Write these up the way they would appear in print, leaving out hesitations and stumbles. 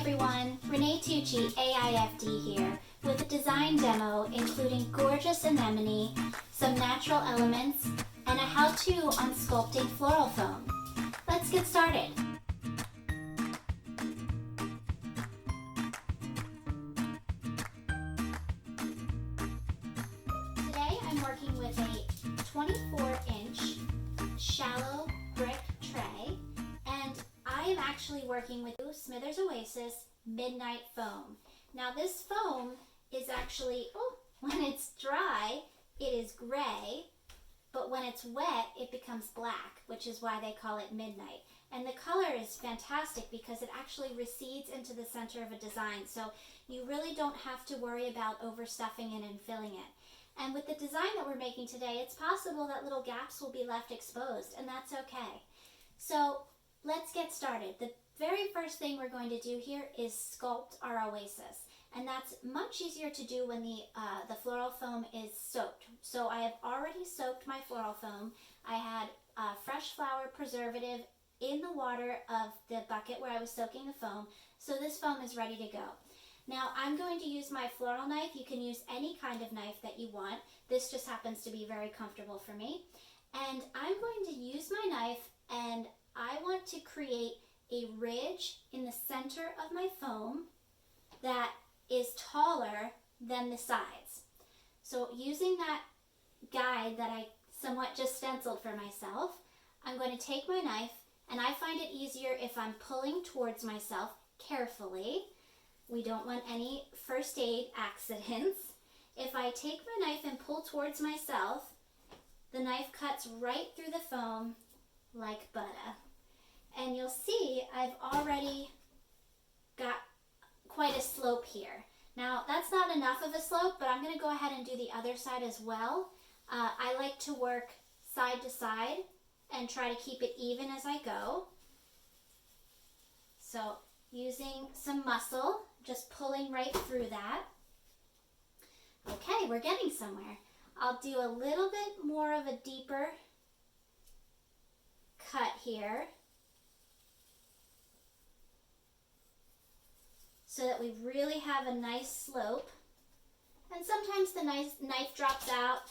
everyone, Renee Tucci, AIFD here, with a design demo including gorgeous anemone, some natural elements, and a how-to on sculpting floral foam. Let's get started. Today I'm working with a 24-inch shallow brick tray, and I am actually working with Smithers Oasis Midnight Foam. Now this foam is actually, when it's dry, it is gray, but when it's wet, it becomes black, which is why they call it midnight. And the color is fantastic because it actually recedes into the center of a design, so you really don't have to worry about overstuffing it and filling it. And with the design that we're making today, it's possible that little gaps will be left exposed, and that's okay. So let's get started. The very first thing we're going to do here is sculpt our oasis. And that's much easier to do when the floral foam is soaked. So I have already soaked my floral foam. I had fresh flower preservative in the water of the bucket where I was soaking the foam. So this foam is ready to go. Now I'm going to use my floral knife. You can use any kind of knife that you want. This just happens to be very comfortable for me. And I'm going to use my knife, and I want to create a ridge in the center of my foam that is taller than the sides. So using that guide that I somewhat just stenciled for myself, I'm going to take my knife, and I find it easier if I'm pulling towards myself carefully. We don't want any first aid accidents. If I take my knife and pull towards myself, the knife cuts right through the foam like butter. And you'll see I've already got quite a slope here. Now that's not enough of a slope, but I'm going to go ahead and do the other side as well. I like to work side to side and try to keep it even as I go. So using some muscle, just pulling right through that. Okay, we're getting somewhere. I'll do a little bit more of a deeper cut here, so that we really have a nice slope. And sometimes the knife drops out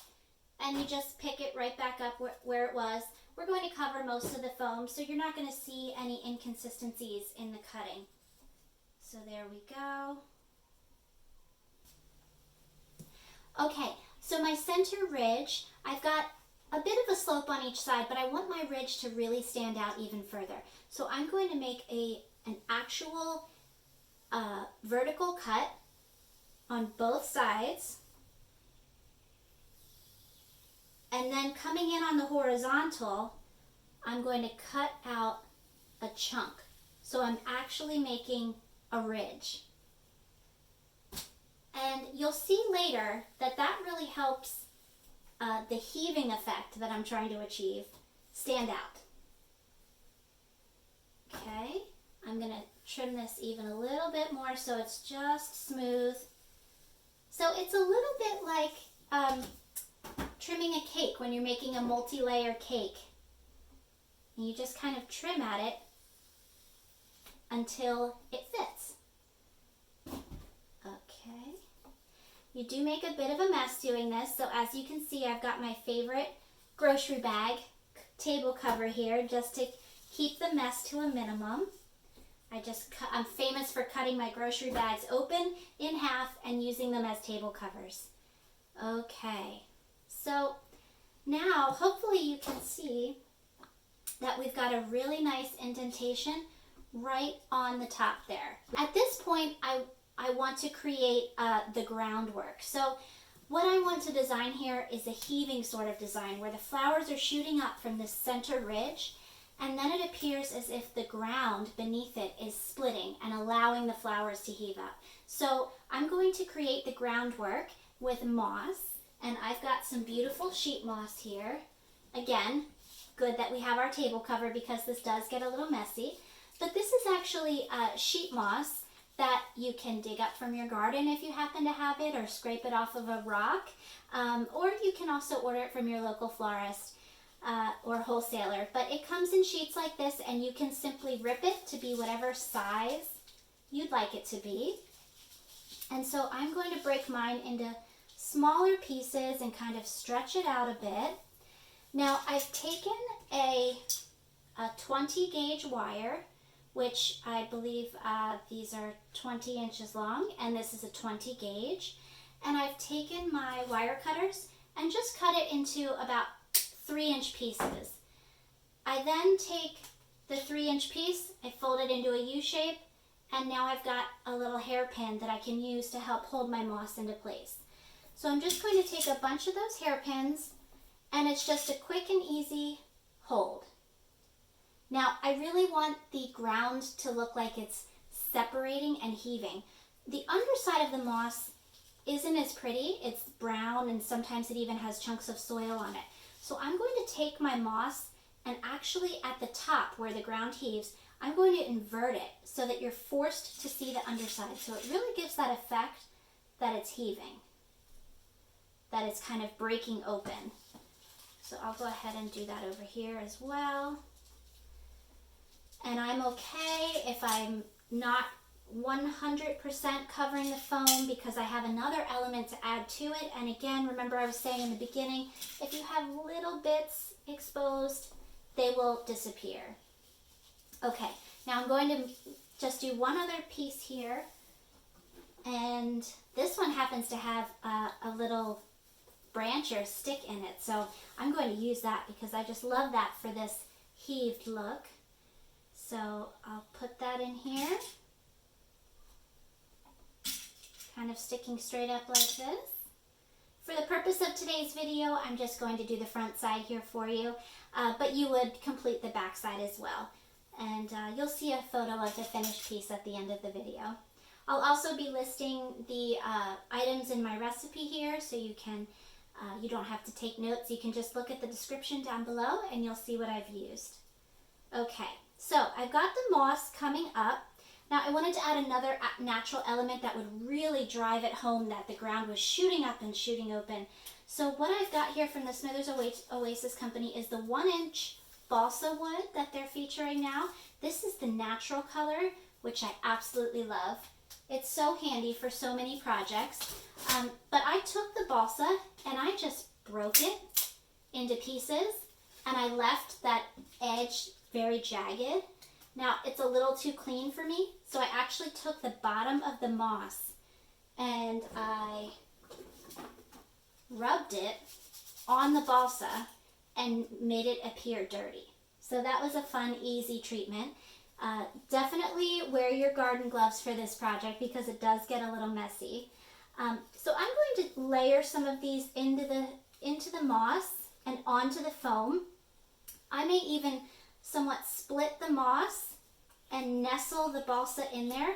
and you just pick it right back up where it was. We're going to cover most of the foam, so you're not going to see any inconsistencies in the cutting. So there we go. Okay, so my center ridge, I've got a bit of a slope on each side, but I want my ridge to really stand out even further. So I'm going to make an actual vertical cut on both sides, and then coming in on the horizontal, I'm going to cut out a chunk. So I'm actually making a ridge. And you'll see later that that really helps the heaving effect that I'm trying to achieve stand out. Okay, I'm going to trim this even a little bit more so it's just smooth. So it's a little bit like trimming a cake when you're making a multi-layer cake. And you just kind of trim at it until it fits. Okay. You do make a bit of a mess doing this, so as you can see, I've got my favorite grocery bag table cover here just to keep the mess to a minimum. I'm famous for cutting my grocery bags open in half and using them as table covers. Okay, so now hopefully you can see that we've got a really nice indentation right on the top there. At this point, I want to create the groundwork. So what I want to design here is a heaving sort of design where the flowers are shooting up from this center ridge, and then it appears as if the ground beneath it is splitting and allowing the flowers to heave up. So I'm going to create the groundwork with moss, and I've got some beautiful sheet moss here. Again, good that we have our table cover because this does get a little messy. But this is actually sheet moss that you can dig up from your garden if you happen to have it, or scrape it off of a rock, or you can also order it from your local florist or wholesaler. But it comes in sheets like this, and you can simply rip it to be whatever size you'd like it to be. And so I'm going to break mine into smaller pieces and kind of stretch it out a bit. Now I've taken a 20 gauge wire, which I believe these are 20 inches long, and this is a 20 gauge. And I've taken my wire cutters and just cut it into about 3-inch pieces. I then take the 3-inch piece, I fold it into a U shape, and now I've got a little hairpin that I can use to help hold my moss into place. So I'm just going to take a bunch of those hairpins, and it's just a quick and easy hold. Now I really want the ground to look like it's separating and heaving. The underside of the moss isn't as pretty. It's brown, and sometimes it even has chunks of soil on it. So I'm going to take my moss, and actually at the top where the ground heaves, I'm going to invert it so that you're forced to see the underside. So it really gives that effect that it's heaving, that it's kind of breaking open. So I'll go ahead and do that over here as well. And I'm okay if I'm not 100% covering the foam because I have another element to add to it. And again, remember I was saying in the beginning, if you have little bits exposed, they will disappear. Okay, now I'm going to just do one other piece here, and this one happens to have a little branch or stick in it, so I'm going to use that because I just love that for this heaved look. So I'll put that in here, kind of sticking straight up like this. For the purpose of today's video, I'm just going to do the front side here for you, but you would complete the back side as well. And you'll see a photo of the finished piece at the end of the video. I'll also be listing the items in my recipe here, so you can, you don't have to take notes. You can just look at the description down below and you'll see what I've used. Okay, so I've got the moss coming up. Now I wanted to add another natural element that would really drive it home that the ground was shooting up and shooting open. So what I've got here from the Smithers Oasis company is the 1-inch balsa wood that they're featuring now. This is the natural color, which I absolutely love. It's so handy for so many projects. But I took the balsa and I just broke it into pieces, and I left that edge very jagged. Now it's a little too clean for me, so I actually took the bottom of the moss and I rubbed it on the balsa and made it appear dirty. So that was a fun, easy treatment. Definitely wear your garden gloves for this project because it does get a little messy. So I'm going to layer some of these into the moss and onto the foam. I may even somewhat split the moss and nestle the balsa in there.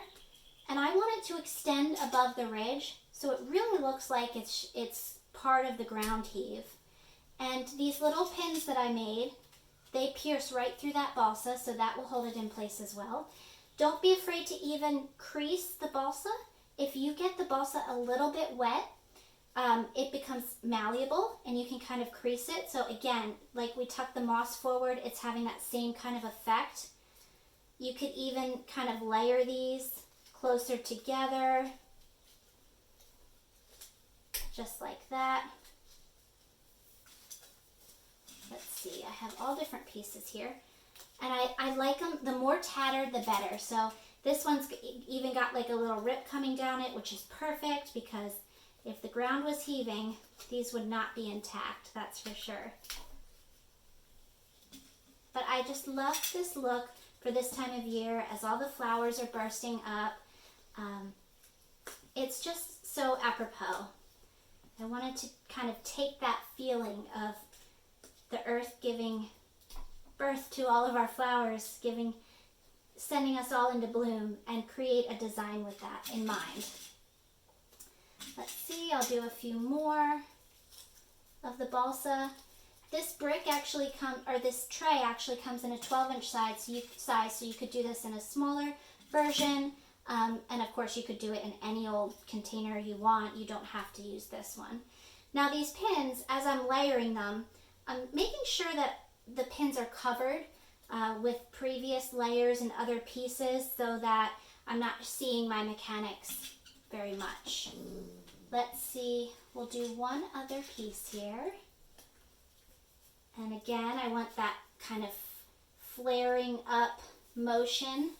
And I want it to extend above the ridge so it really looks like it's part of the ground heave. And these little pins that I made, they pierce right through that balsa, so that will hold it in place as well. Don't be afraid to even crease the balsa. If you get the balsa a little bit wet, it becomes malleable and you can kind of crease it. So again, like we tuck the moss forward, it's having that same kind of effect. You could even kind of layer these closer together, just like that. Let's see, I have all different pieces here. And I like them, the more tattered the better. So this one's even got like a little rip coming down it, which is perfect because if the ground was heaving, these would not be intact, that's for sure. But I just love this look for this time of year as all the flowers are bursting up. It's just so apropos. I wanted to kind of take that feeling of the earth giving birth to all of our flowers, sending us all into bloom, and create a design with that in mind. Let's see, I'll do a few more of the balsa. This brick actually this tray actually comes in a 12-inch size, so you could do this in a smaller version, and of course you could do it in any old container you want. You don't have to use this one. Now these pins, as I'm layering them, I'm making sure that the pins are covered with previous layers and other pieces so that I'm not seeing my mechanics very much. Let's see, we'll do one other piece here. And again, I want that kind of flaring up motion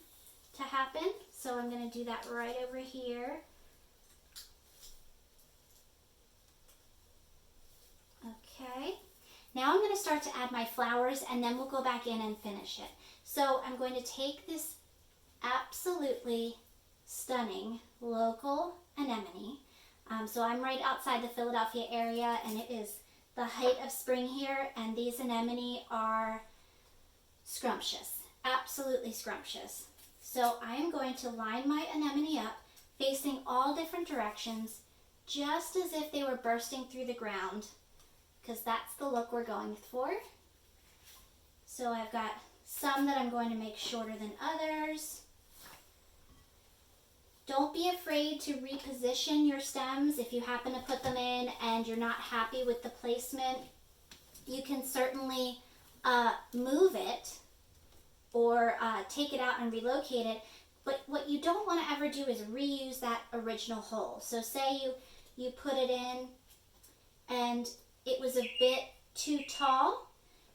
to happen. So I'm going to do that right over here. Okay. Now I'm going to start to add my flowers and then we'll go back in and finish it. So I'm going to take this absolutely stunning local anemone. So I'm right outside the Philadelphia area and it is the height of spring here, and these anemone are scrumptious, absolutely scrumptious. So I am going to line my anemone up facing all different directions, just as if they were bursting through the ground, because that's the look we're going for. So I've got some that I'm going to make shorter than others. Don't be afraid to reposition your stems if you happen to put them in and you're not happy with the placement. You can certainly move it or take it out and relocate it, but what you don't want to ever do is reuse that original hole. So say you put it in and it was a bit too tall,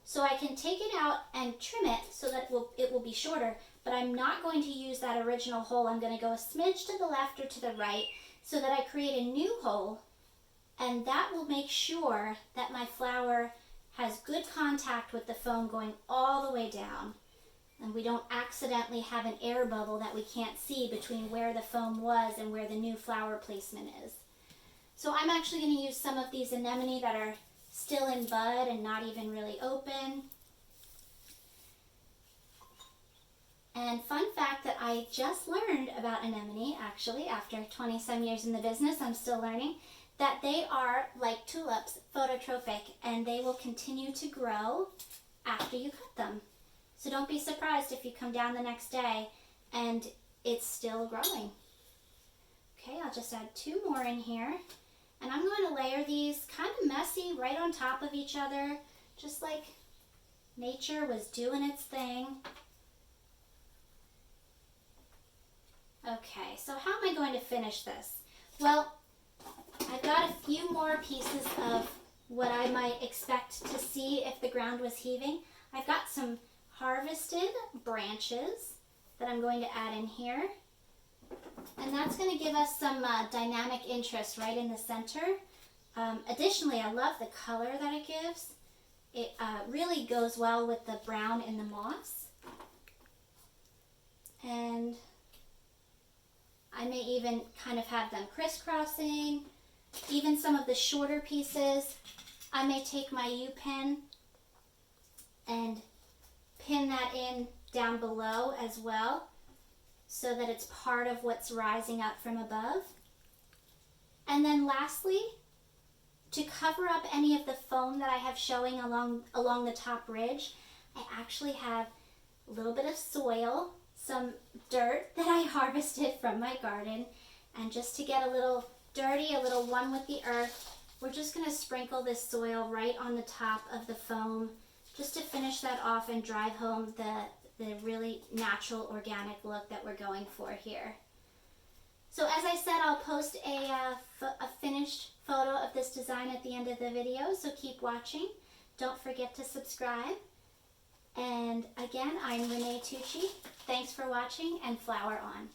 so I can take it out and trim it so that it will be shorter, but I'm not going to use that original hole. I'm going to go a smidge to the left or to the right so that I create a new hole, and that will make sure that my flower has good contact with the foam going all the way down, and we don't accidentally have an air bubble that we can't see between where the foam was and where the new flower placement is. So I'm actually going to use some of these anemone that are still in bud and not even really open. And fun fact that I just learned about anemone, actually, after 20-some years in the business, I'm still learning, that they are, like tulips, phototropic, and they will continue to grow after you cut them. So don't be surprised if you come down the next day and it's still growing. Okay, I'll just add 2 more in here. And I'm going to layer these kind of messy right on top of each other, just like nature was doing its thing. Okay, so how am I going to finish this? Well, I've got a few more pieces of what I might expect to see if the ground was heaving. I've got some harvested branches that I'm going to add in here. And that's going to give us some dynamic interest right in the center. Additionally, I love the color that it gives. It really goes well with the brown in the moss. And I may even kind of have them crisscrossing. Even some of the shorter pieces, I may take my U-pin and pin that in down below as well, so that it's part of what's rising up from above. And then lastly, to cover up any of the foam that I have showing along the top ridge, I actually have a little bit of soil, some dirt that I harvested from my garden, and just to get a little dirty, a little one with the earth, we're just going to sprinkle this soil right on the top of the foam, just to finish that off and drive home the really natural organic look that we're going for here. So as I said, I'll post a finished photo of this design at the end of the video, so keep watching. Don't forget to subscribe. And again, I'm Renee Tucci. Thanks for watching, and flower on.